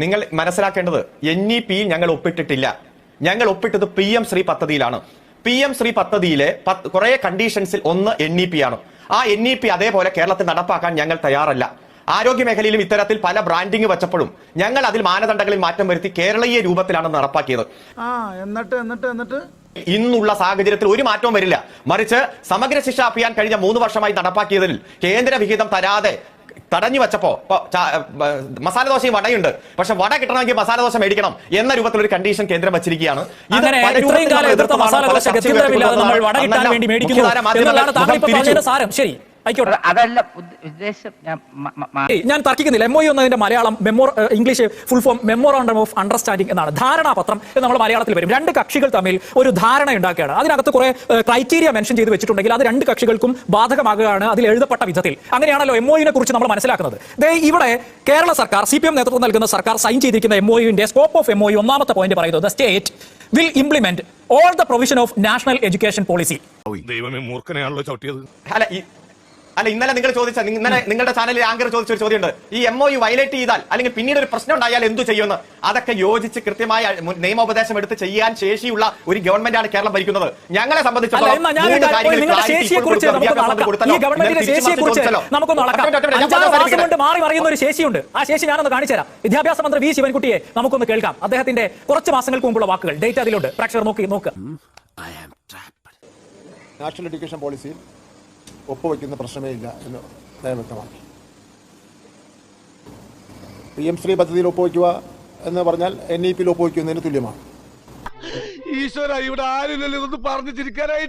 നിങ്ങൾ മനസ്സിലാക്കേണ്ടത് NEP ഞങ്ങൾ ഒപ്പിട്ടിട്ടില്ല. ഞങ്ങൾ ഒപ്പിട്ടത് PM ശ്രീ പദ്ധതിയിലാണ്. PM ശ്രീ പദ്ധതിയിലെ കുറെ കണ്ടീഷൻസിൽ ഒന്ന് NEP ആണ്. ആ NEP അതേപോലെ കേരളത്തിൽ നടപ്പാക്കാൻ ഞങ്ങൾ തയ്യാറല്ല. ആരോഗ്യ മേഖലയിലും ഇത്തരത്തിൽ പല ബ്രാൻഡിംഗ് വെച്ചപ്പോഴും ഞങ്ങൾ അതിൽ മാനദണ്ഡങ്ങളിൽ മാറ്റം വരുത്തി കേരളീയ രൂപത്തിലാണ് നടപ്പാക്കിയത്. എന്നിട്ട് ഇന്നുള്ള സാഹചര്യത്തിൽ ഒരു മാറ്റവും വരില്ല. മറിച്ച് സമഗ്ര ശിക്ഷ അഭിയാൻ കഴിഞ്ഞ 3 വർഷമായി നടപ്പാക്കിയതിൽ കേന്ദ്ര വിഹിതം തരാതെ തടഞ്ഞു വെച്ചപ്പോ മസാല ദോശയും വടയുണ്ട്, പക്ഷെ വട കിട്ടണമെങ്കിൽ മസാല ദോശ മേടിക്കണം എന്ന രൂപത്തിലൊരു കണ്ടീഷൻ കേന്ദ്രം വെച്ചിരിക്കുകയാണ്. അതല്ല ഉദ്ദേശം. ഞാൻ തർക്കിക്കുന്നില്ല. MOU എന്നതിന്റെ Malayalam English full form memorandum of understanding എന്നാണ്. ധാരണാപത്രം എന്ന് നമ്മൾ മലയാളത്തിൽ വരും. രണ്ട് കക്ഷികൾ തമ്മിൽ ഒരു ധാരണ ഉണ്ടാക്കുകയാണ്. അതിനകത്ത് കുറെ ക്രൈറ്റീരിയ മെൻഷൻ ചെയ്ത് വെച്ചിട്ടുണ്ടെങ്കിൽ അത് രണ്ട് കക്ഷികൾക്കും ബാധകമാകുകയാണ് അതിൽ എഴുതപ്പെട്ട വിധത്തിൽ. അങ്ങനെയാണല്ലോ MOU കുറിച്ച് നമ്മൾ മനസ്സിലാക്കുന്നത്. ഇവിടെ കേരള സർക്കാർ CPM നേതൃത്വം നൽകുന്ന സർക്കാർ സൈൻ ചെയ്തിരിക്കുന്ന MOU സ്കോപ്പ് ഓഫ് MOU ഒന്നാമത്തെ പോയിന്റ് പറയുന്നത് the state will implement all the provision of national education policy. ദൈവമേ, മൂർഖനെയാണല്ലോ ചവിട്ടിയത്. അല്ല, ഇന്നലെ നിങ്ങൾ ചോദിച്ച, നിങ്ങളുടെ ചാനലിൽ ആങ്കർ ചോദിച്ച ഒരു ചോദ്യമുണ്ട്. ഈ MOU വയലേറ്റ് ചെയ്താൽ അല്ലെങ്കിൽ പിന്നീട് ഒരു പ്രശ്നം ഉണ്ടായാൽ എന്തു ചെയ്യുമെന്ന്. അതൊക്കെ യോജിച്ച് കൃത്യമായ നിയമോപദേശം എടുത്ത് ചെയ്യാൻ ശേഷിയുള്ള ഒരു ഗവൺമെന്റാണ് കേരളം ഭരിക്കുന്നത്. ഞങ്ങളെ സംബന്ധിച്ചിടത്തോളം മാറി മറിയുന്ന ഒരു ശേഷിയുണ്ട്. ആ ശേഷി ഞാനൊന്ന് കാണിച്ചു തരാം. വിദ്യാഭ്യാസ മന്ത്രി V ശിവൻകുട്ടിയെ നമുക്കൊന്ന് കേൾക്കാം. അദ്ദേഹത്തിന്റെ കുറച്ച് മാസങ്ങൾക്ക് മുമ്പുള്ള വാക്കുകൾ ഡേറ്റ അതിലുണ്ട്. പ്രേക്ഷകർ നോക്കുക. നാഷണൽ എഡ്യൂക്കേഷൻ പോളിസി ഒപ്പുവെക്കുന്ന പ്രശ്നമേ ഇല്ല എന്ന് നയം വ്യക്തമാക്കി. PM ശ്രീ പദ്ധതിയിൽ ഒപ്പുവെക്കുക എന്ന് പറഞ്ഞാൽ NEP ഒപ്പുവെക്കുന്നതിന് തുല്യമാണ്. ഈശ്വര, ഇവിടെ ആരില്ലല്ലോ ഇതൊന്ന് പറഞ്ഞു ചിരിക്കാനായിട്ട്.